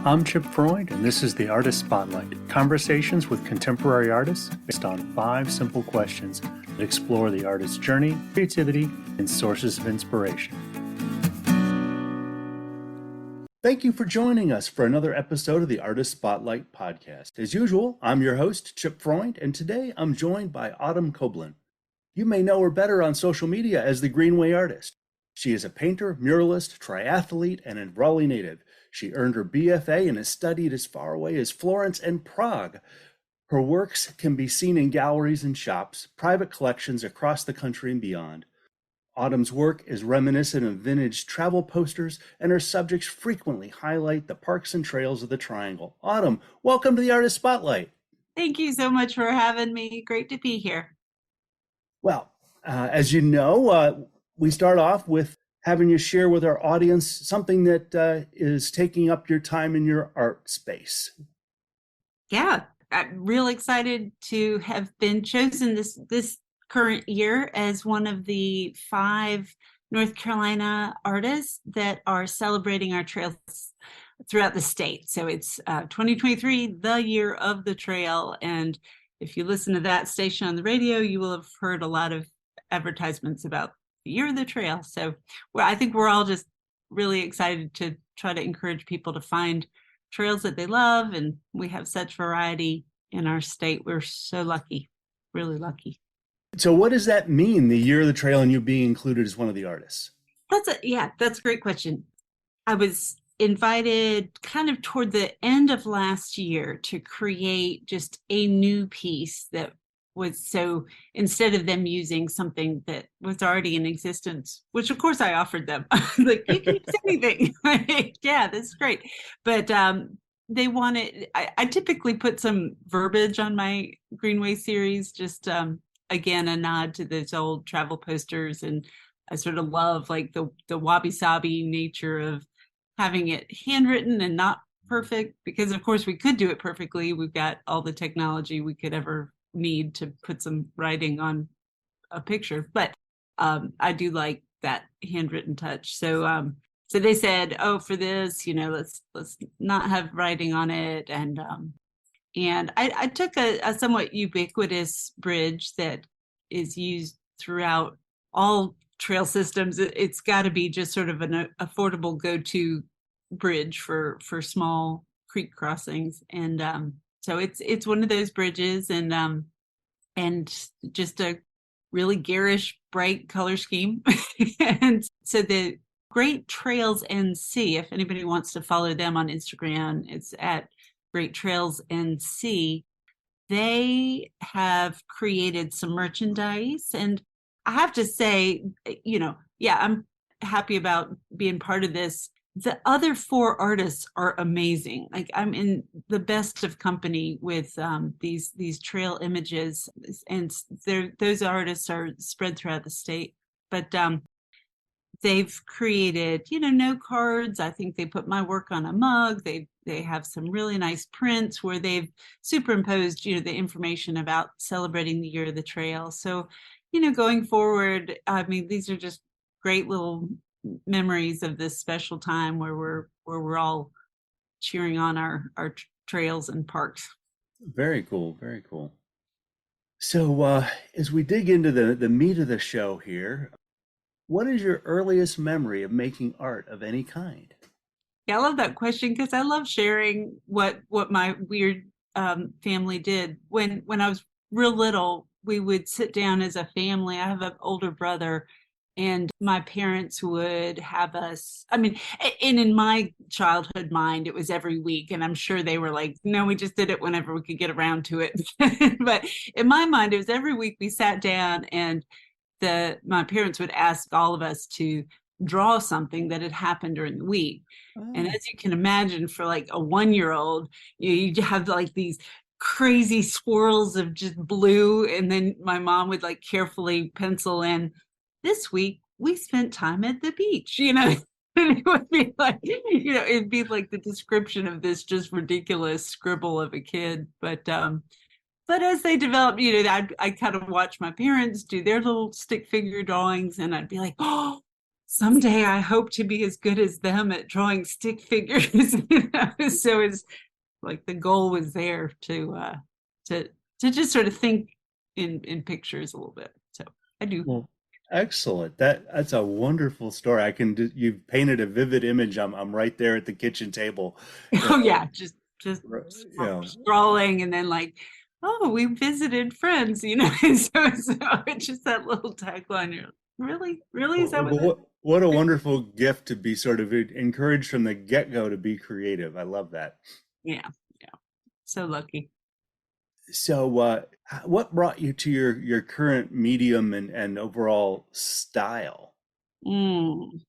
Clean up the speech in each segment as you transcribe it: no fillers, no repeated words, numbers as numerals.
I'm Chip Freund, and this is the Artist Spotlight, conversations with contemporary artists based on 5 simple questions that explore the artist's journey, creativity, and sources of inspiration. Thank you for joining us for another episode of the Artist Spotlight podcast. As usual, I'm your host, Chip Freund, and today I'm joined by Autumn Cobeland. You may know her better on social media as the Greenway artist. She is a painter, muralist, triathlete, and a Raleigh native. She earned her BFA and has studied as far away as Florence and Prague. Her works can be seen in galleries and shops, private collections across the country and beyond. Autumn's work is reminiscent of vintage travel posters, and her subjects frequently highlight the parks and trails of the Triangle. Autumn, welcome to the Artist Spotlight. Thank you so much for having me. Great to be here. Well, as you know, we start off with having you share with our audience something that is taking up your time in your art space. Yeah, I'm real excited to have been chosen this current year as one of the 5 North Carolina artists that are celebrating our trails throughout the state. So it's 2023, the year of the trail. And if you listen to that station on the radio, you will have heard a lot of advertisements about the year of the trail. So I think we're all just really excited to try to encourage people to find trails that they love. And we have such variety in our state. We're so lucky, really lucky. So what does that mean, the year of the trail and you being included as one of the artists? That's a great question. I was invited kind of toward the end of last year to create just a new piece that was, so instead of them using something that was already in existence, which of course I offered them, like, you can use anything. Yeah, that's great. But they wanted, I typically put some verbiage on my Greenway series, just again, a nod to those old travel posters. And I sort of love like the wabi-sabi nature of having it handwritten and not perfect, because of course we could do it perfectly. We've got all the technology we could ever need to put some writing on a picture, but I do like that handwritten touch. So they said, oh, for this, let's not have writing on it. And I took a somewhat ubiquitous bridge that is used throughout all trail systems. It's got to be just sort of an affordable go-to bridge for small creek crossings. And so it's one of those bridges, and just a really garish, bright color scheme. And so the Great Trails NC, if anybody wants to follow them on Instagram, it's at Great Trails NC. They have created some merchandise, and I have to say, I'm happy about being part of this. The other 4 artists are amazing. Like, I'm in the best of company with these trail images, and those artists are spread throughout the state. But they've created, note cards. I think they put my work on a mug. They have some really nice prints where they've superimposed, the information about celebrating the year of the trail. So, going forward, I mean, these are just great little memories of this special time where we're all cheering on our trails and parks. Very cool, very cool. So as we dig into the meat of the show here, what is your earliest memory of making art of any kind? Yeah, I love that question because I love sharing what my weird family did. When I was real little, we would sit down as a family. I have an older brother, and my parents would have us, and in my childhood mind, it was every week. And I'm sure they were like, no, we just did it whenever we could get around to it. But in my mind, it was every week we sat down, and my parents would ask all of us to draw something that had happened during the week. Oh. And as you can imagine, for like a 1-year-old, you have like these crazy swirls of just blue. And then my mom would like carefully pencil in, this week we spent time at the beach, And it would be like, it'd be like the description of this just ridiculous scribble of a kid. But as they developed, I kind of watch my parents do their little stick figure drawings, and I'd be like, oh, someday I hope to be as good as them at drawing stick figures. So it's like the goal was there to just sort of think in pictures a little bit. So I do. Well, excellent. That's a wonderful story. You've painted a vivid image. I'm right there at the kitchen table. Oh yeah, just You know, scrawling and then like, oh, we visited friends, and so it's just that little tagline. You're like, really, is that what that? what a wonderful gift to be sort of encouraged from the get-go to be creative. I love that. Yeah, yeah. So lucky. So, what brought you to your current medium and overall style? Mm.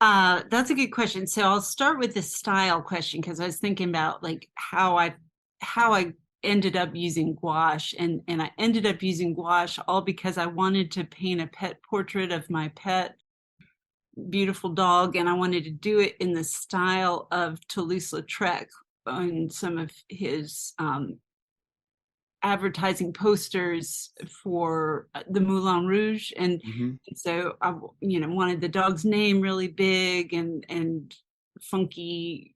That's a good question. So I'll start with the style question because I was thinking about like how I ended up using gouache, and I ended up using gouache all because I wanted to paint a pet portrait of my pet beautiful dog, and I wanted to do it in the style of Toulouse-Lautrec on some of his advertising posters for the Moulin Rouge, and Hmm. so I wanted the dog's name really big and funky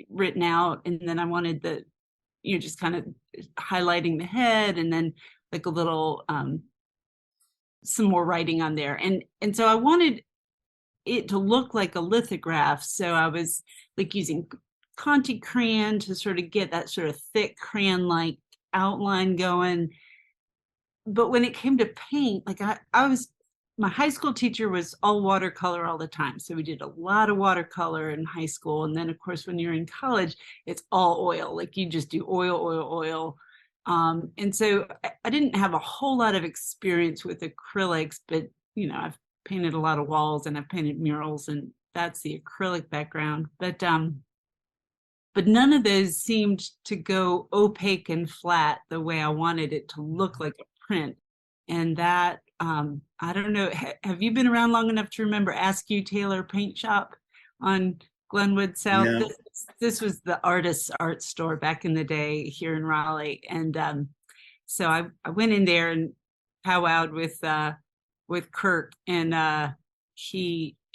written out, and then I wanted the just kind of highlighting the head, and then like a little some more writing on there, and so I wanted it to look like a lithograph, so I was like using Conti crayon to sort of get that sort of thick crayon like outline going. But when it came to paint, like I was, my high school teacher was all watercolor all the time. So we did a lot of watercolor in high school. And then of course, when you're in college, it's all oil. Like you just do oil, oil, oil. And so I didn't have a whole lot of experience with acrylics, but I've painted a lot of walls and I've painted murals, and that's the acrylic background. But none of those seemed to go opaque and flat the way I wanted it to look like a print. And that, I don't know, have you been around long enough to remember Askew Taylor Paint Shop on Glenwood South? No. This was the artist's art store back in the day here in Raleigh. And so I went in there and powwowed with Kirk, and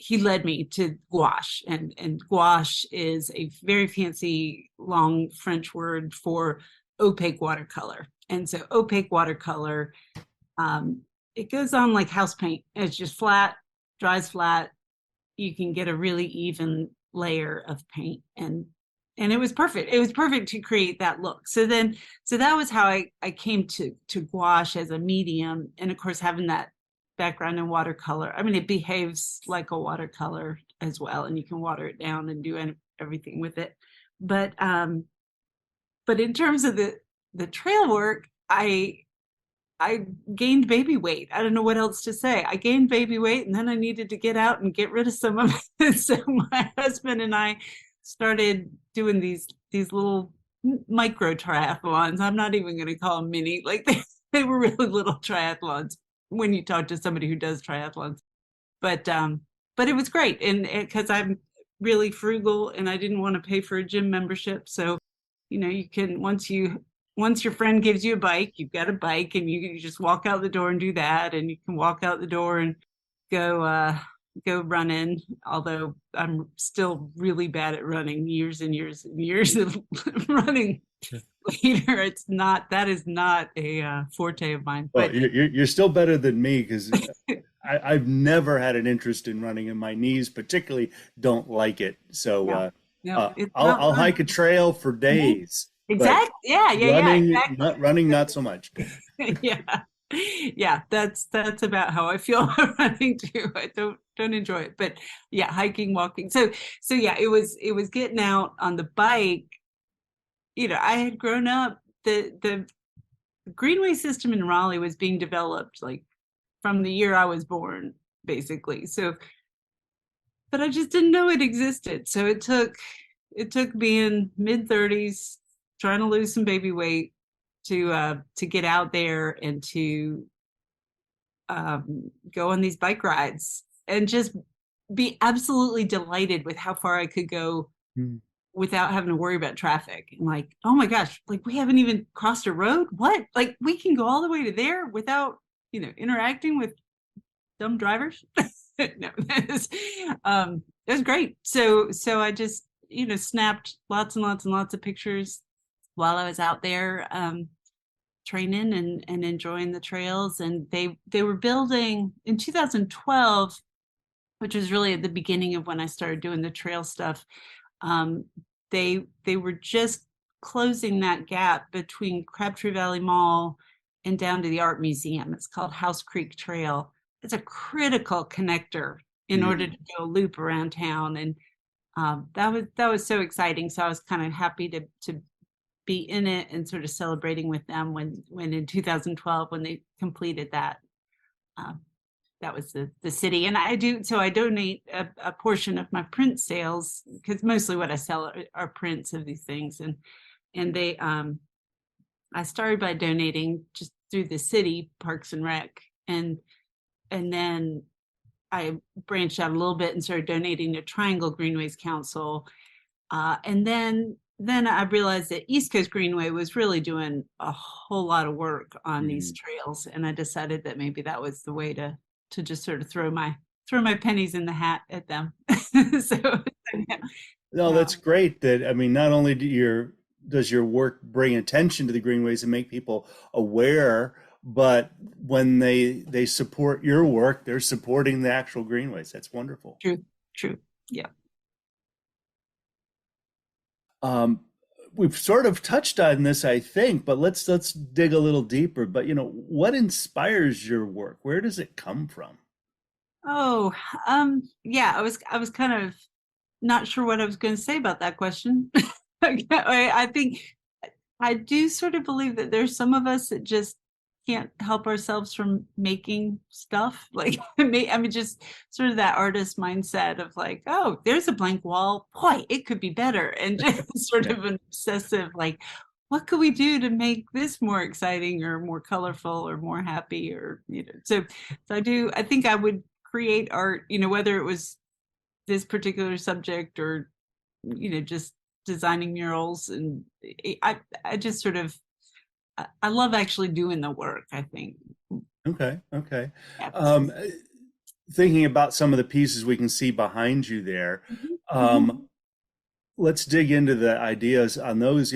he led me to gouache, and gouache is a very fancy long French word for opaque watercolor. And so opaque watercolor, it goes on like house paint. It's just flat, dries flat. You can get a really even layer of paint, and it was perfect. It was perfect to create that look. So that was how I came to gouache as a medium, and of course having that background in watercolor. I mean, it behaves like a watercolor as well, and you can water it down and do everything with it. But in terms of the trail work, I gained baby weight. I don't know what else to say. I gained baby weight, and then I needed to get out and get rid of some of it. So my husband and I started doing these little micro triathlons. I'm not even going to call them mini. Like they were really little triathlons when you talk to somebody who does triathlons. But it was great, and because I'm really frugal and I didn't want to pay for a gym membership, so you can once your friend gives you a bike, you've got a bike, and you just walk out the door and do that, and you can walk out the door and go running. Although I'm still really bad at running, years and years and years of running later, that is not a forte of mine. Well, But you're still better than me because I've never had an interest in running, and my knees particularly don't like it. So yeah, no, it's not I'll fun. hike a trail for days, but Exactly. Yeah, exactly. running not so much. Yeah. Yeah, that's about how I feel about running too. I don't enjoy it. But yeah, hiking, walking. So yeah, it was getting out on the bike. I had grown up, the Greenway system in Raleigh was being developed like from the year I was born, basically. So, but I just didn't know it existed. So it took being mid-30s, trying to lose some baby weight to get out there and to go on these bike rides and just be absolutely delighted with how far I could go Hmm. without having to worry about traffic. And like, oh my gosh, like we haven't even crossed a road. What? Like we can go all the way to there without, interacting with dumb drivers. No, it was great. So I just, snapped lots and lots and lots of pictures while I was out there training and enjoying the trails. And they were building in 2012, which was really at the beginning of when I started doing the trail stuff. Um, they were just closing that gap between Crabtree Valley Mall and down to the art museum. It's called House Creek Trail. It's a critical connector in order to go loop around town. And that was so exciting. So I was kind of happy to be in it and sort of celebrating with them when in 2012 when they completed that. That was the city. And I donate a portion of my print sales, because mostly what I sell are prints of these things. And they I started by donating just through the city Parks and Rec, and then I branched out a little bit and started donating to Triangle Greenways Council. And then I realized that East Coast Greenway was really doing a whole lot of work on these trails. And I decided that maybe that was the way to just sort of throw my pennies in the hat at them. So yeah. No, that's great. That, I mean, not only does your work bring attention to the greenways and make people aware, but when they support your work, they're supporting the actual greenways. That's wonderful. True. Yeah. We've sort of touched on this, I think, but let's dig a little deeper. But what inspires your work? Where does it come from? Oh, yeah. I was kind of not sure what I was going to say about that question. I think I do sort of believe that there's some of us that just can't help ourselves from making stuff. Like, I mean, just sort of that artist mindset of like, oh, there's a blank wall. Boy, it could be better. And just sort of an obsessive, like, what could we do to make this more exciting or more colorful or more happy? Or, so I think I would create art, whether it was this particular subject or, just designing murals. And I just sort of, I love actually doing the work, I think. Okay. Thinking about some of the pieces we can see behind you there, let's dig into the ideas on those.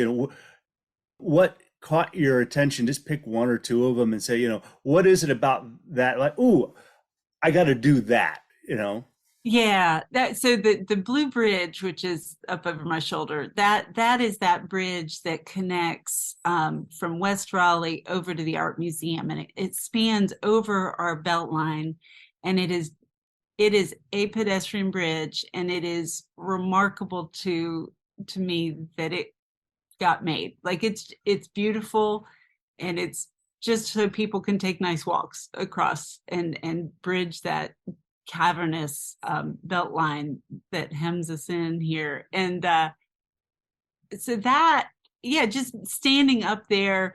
What caught your attention? Just pick one or two of them and say, what is it about that? Like, ooh, I got to do that, Yeah, so the Blue Bridge, which is up over my shoulder, that is that bridge that connects from West Raleigh over to the Art Museum, and it spans over our belt line, and it is a pedestrian bridge, and it is remarkable to me that it got made. Like it's beautiful, and it's just so people can take nice walks across and bridge that cavernous belt line that hems us in here. And so that, yeah, just standing up there,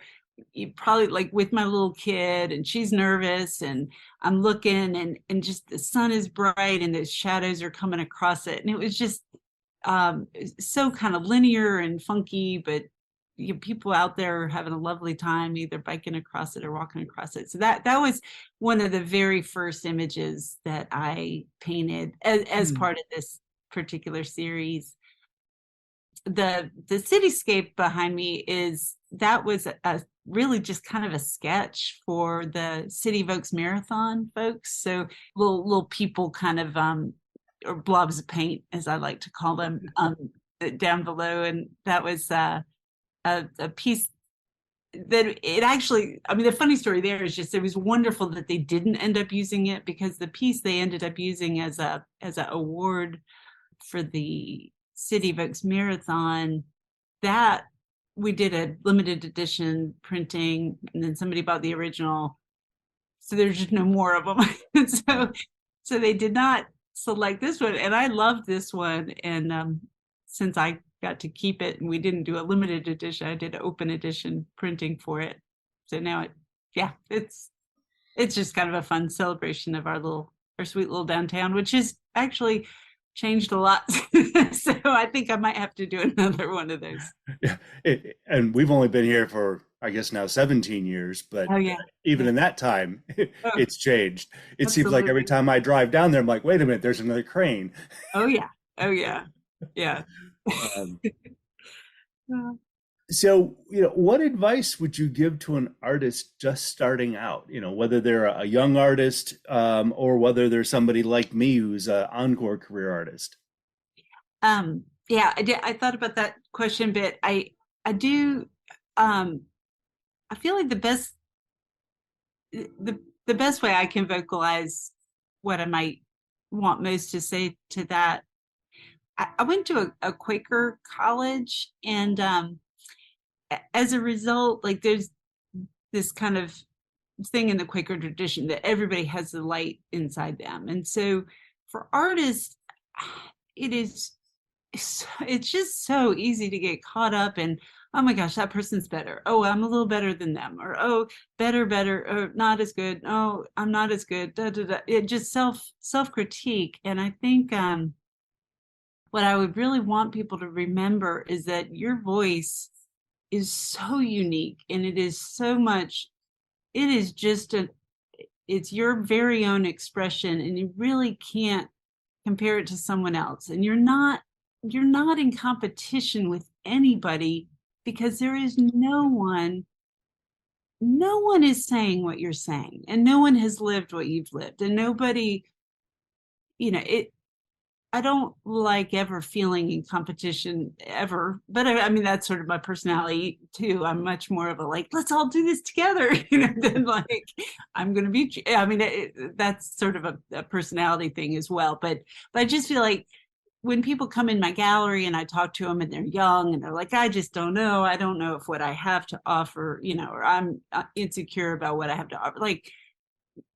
probably like with my little kid, and she's nervous, and I'm looking, and just the sun is bright and the shadows are coming across it, and it was just so kind of linear and funky, but people out there having a lovely time either biking across it or walking across it. So that was one of the very first images that I painted as part of this particular series. The cityscape behind me was a really just kind of a sketch for the City of Oaks Marathon folks. So little people kind of or blobs of paint, as I like to call them, down below. And that was a piece that it actually, I mean, the funny story there is just, it was wonderful that they didn't end up using it, because the piece they ended up using as a award for the City of Oaks Marathon, that we did a limited edition printing, and then somebody bought the original. So there's just no more of them. So they did not select this one. And I loved this one. And since I got to keep it and we didn't do a limited edition, I did an open edition printing for it. So now it's just kind of a fun celebration of our sweet little downtown, which has actually changed a lot. So I think I might have to do another one of those. Yeah, and we've only been here for I guess now 17 years, but Oh yeah. even Yeah. in that time, Oh, it's changed. It seems like every absolutely. time I drive down there, I'm like, wait a minute, there's another crane. Oh yeah. Oh yeah. Yeah. Um, Uh, so, what advice would you give to an artist just starting out? Whether they're a young artist, or whether they're somebody like me who's an encore career artist. yeah, I did. I thought about that question, but I do. Um, I feel like the best way I can vocalize what I might want most to say to that. I went to a Quaker college, and as a result, like there's this kind of thing in the Quaker tradition that everybody has the light inside them, and so for artists, it is it's just so easy to get caught up in, oh my gosh, that person's better, oh I'm a little better than them, or oh better, or not as good, oh I'm not as good, da, da, da. It just self critique. And I think what I would really want people to remember is that your voice is so unique, and it is so much, it is just it's your very own expression, and you really can't compare it to someone else. And you're not in competition with anybody, because there is no one is saying what you're saying, and no one has lived what you've lived, and nobody, it I don't like ever feeling in competition ever, but I mean that's sort of my personality too. I'm much more of a like, let's all do this together, than like I'm going to beat you. I mean, that's sort of a personality thing as well. But I just feel like when people come in my gallery and I talk to them and they're young and they're like, I just don't know. I don't know if what I have to offer, or I'm insecure about what I have to offer. Like,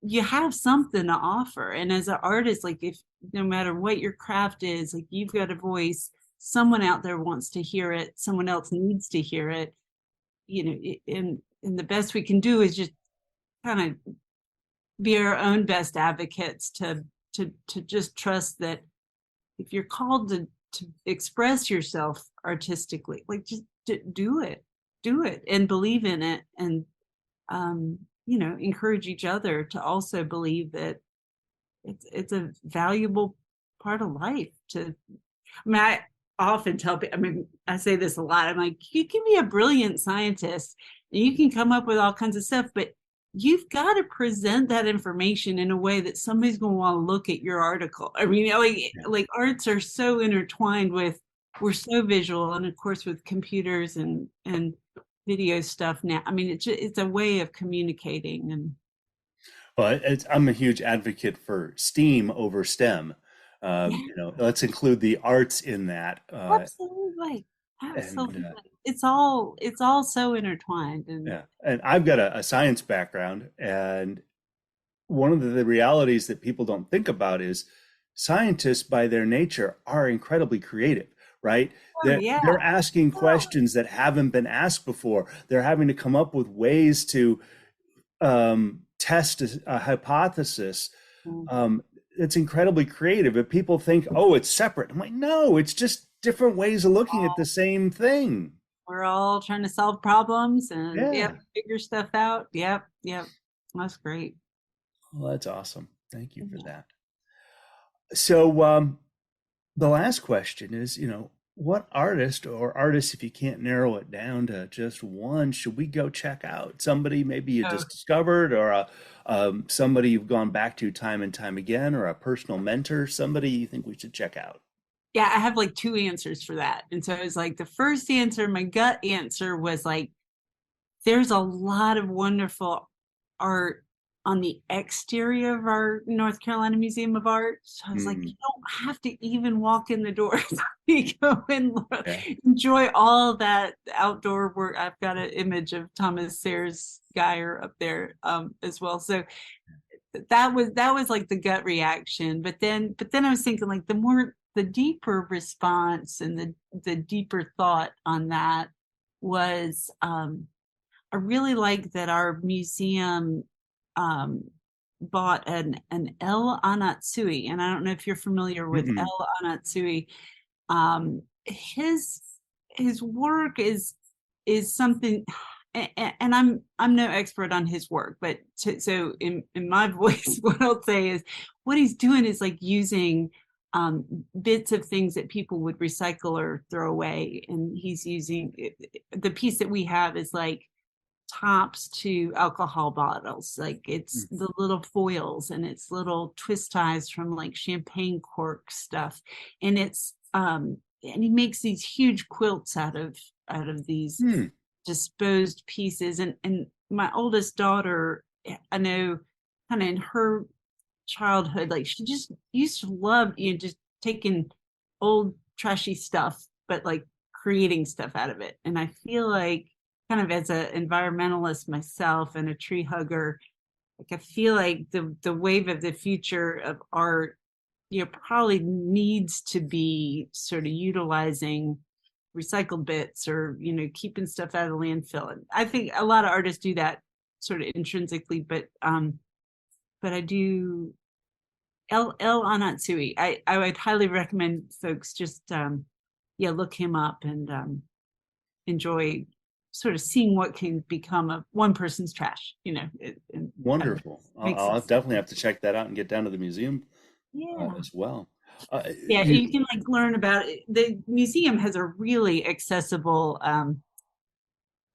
you have something to offer. And as an artist, like, if no matter what your craft is, like, you've got a voice, someone out there wants to hear it, someone else needs to hear it, and the best we can do is just kind of be our own best advocates to just trust that if you're called to express yourself artistically, like, just do it and believe in it, and encourage each other to also believe that it's a valuable part of life. I mean, I often tell people, I mean, I say this a lot. I'm like, you can be a brilliant scientist and you can come up with all kinds of stuff, but you've got to present that information in a way that somebody's going to want to look at your article. I mean, like arts are so intertwined with, we're so visual, and of course with computers and video stuff now. I mean, it's a way of communicating. And Well, I'm a huge advocate for STEAM over STEM. yeah, Let's include the arts in that. absolutely, And absolutely. It's all so intertwined. And Yeah, and I've got a science background, and one of the realities that people don't think about is scientists, by their nature, are incredibly creative, right? oh They're, yeah, they're asking oh, questions that haven't been asked before. They're having to come up with ways to test a hypothesis. mm, It's incredibly creative. If people think, oh, it's separate, I'm like, no, it's just different ways of looking at the same thing. we're all trying to solve problems and Yeah, yep, figure stuff out. Yep. That's great. well, that's awesome. Thank you for Yeah. that. So, the last question is, what artist or artists, if you can't narrow it down to just one, should we go check out? Somebody maybe you Oh, just discovered, or somebody you've gone back to time and time again, or a personal mentor, somebody you think we should check out? yeah, I have like two answers for that. And so it was like the first answer, my gut answer was like, there's a lot of wonderful art on the exterior of our North Carolina Museum of Art. So I was like, Mm, you don't have to even walk in the door. You go and yeah. enjoy all that outdoor work. I've got an image of Thomas Sayers Geyer up there as well. So that was like the gut reaction. But then I was thinking, like, the deeper response and the deeper thought on that was, I really like that our museum um, bought an El Anatsui, and I don't know if you're familiar with Mm-mm. El Anatsui. His work is something. and I'm no expert on his work, but so in my voice, what I'll say is what he's doing is like using bits of things that people would recycle or throw away, and he's using the piece that we have is like tops to alcohol bottles, like it's the little foils and it's little twist ties from like champagne cork stuff, and it's and he makes these huge quilts out of these disposed pieces, and my oldest daughter, I know kind of in her childhood, like she just used to love, just taking old trashy stuff but like creating stuff out of it. And I feel like kind of as an environmentalist myself and a tree hugger, like I feel like the wave of the future of art, probably needs to be sort of utilizing recycled bits or, keeping stuff out of the landfill. And I think a lot of artists do that sort of intrinsically, but I do. El Anatsui, I would highly recommend folks just look him up and enjoy sort of seeing what can become of one person's trash. Wonderful. I'll definitely have to check that out and get down to the museum as well. You can like learn about it. The museum has a really accessible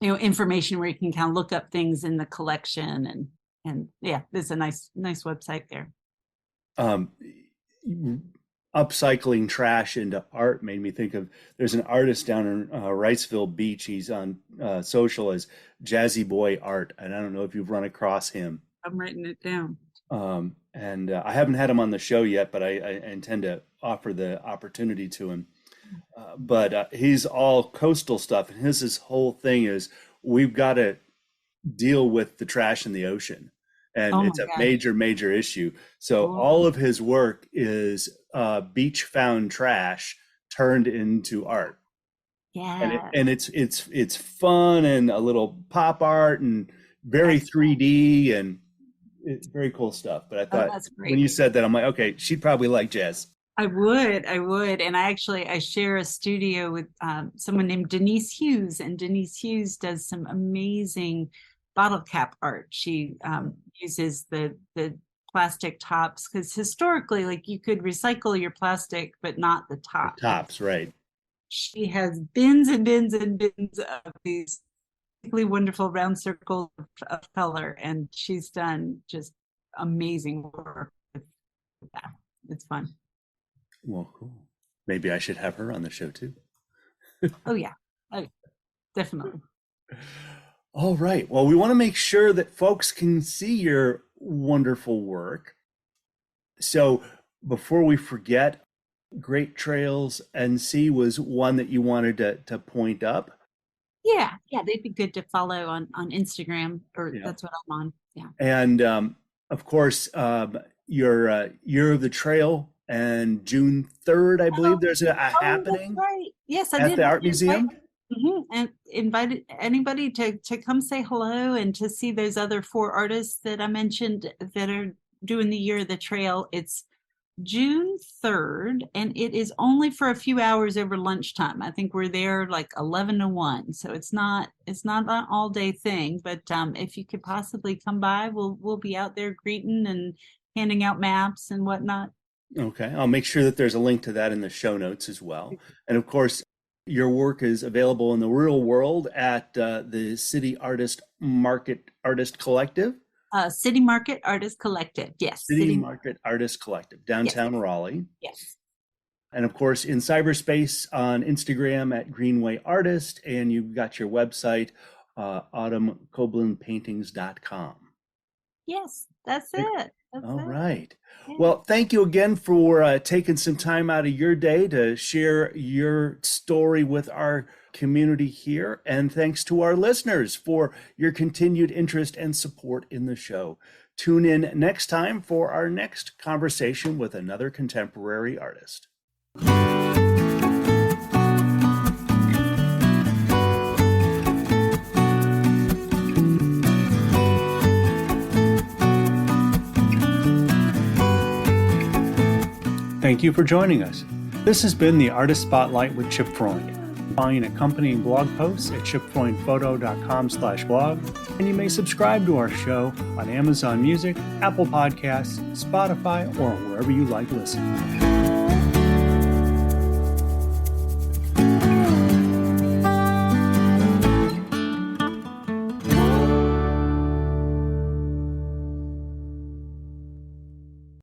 information where you can kind of look up things in the collection, and there's a nice website there. Upcycling trash into art made me think of, there's an artist down in Wrightsville Beach. He's on social as Jazzy Boy Art, and I don't know if you've run across him. I'm writing it down. And I haven't had him on the show yet, but I intend to offer the opportunity to him. But he's all coastal stuff, and his whole thing is we've got to deal with the trash in the ocean. And it's a major issue. So all of his work is beach found trash turned into art. Yeah. And it's fun and a little pop art and very 3D and it's very cool stuff. But I thought when you said that, I'm like, okay, she'd probably like jazz. I would. And I share a studio with someone named Denise Hughes, and Denise Hughes does some amazing bottle cap art. She uses the plastic tops, because historically, like, you could recycle your plastic but not the top. The tops, right. She has bins and bins and bins of these really wonderful round circles of color, and she's done just amazing work with that. It's fun. Well, cool. Maybe I should have her on the show too. Oh yeah, definitely. All right. Well, we want to make sure that folks can see your wonderful work. So before we forget, Great Trails NC was one that you wanted to point up. Yeah, they'd be good to follow on Instagram, or that's what I'm on. Yeah. And of course, your Year of the Trail, and June 3rd, I believe there's a happening. That's right. Yes, I at did. The Art Museum. And invited anybody to come say hello and to see those other 4 artists that I mentioned that are doing the Year of the Trail. It's June 3rd, and it is only for a few hours over lunchtime. I think we're there like 11 to 1, so it's not an all day thing. But if you could possibly come by, we'll be out there greeting and handing out maps and whatnot. Okay, I'll make sure that there's a link to that in the show notes as well. And of course, your work is available in the real world at the City Artist Market Artist Collective. City Market Artist Collective, yes. City Market Artist Collective, downtown Raleigh. Yes. And of course, in cyberspace on Instagram at Greenway Artist, and you've got your website, autumncobelandpaintings.com. Yes, that's it. All right. Well, thank you again for taking some time out of your day to share your story with our community here. And thanks to our listeners for your continued interest and support in the show. Tune in next time for our next conversation with another contemporary artist. Thank you for joining us. This has been the Artist Spotlight with Chip Freund. Find accompanying blog posts at chipfreundphoto.com/blog, and you may subscribe to our show on Amazon Music, Apple Podcasts, Spotify, or wherever you like listening.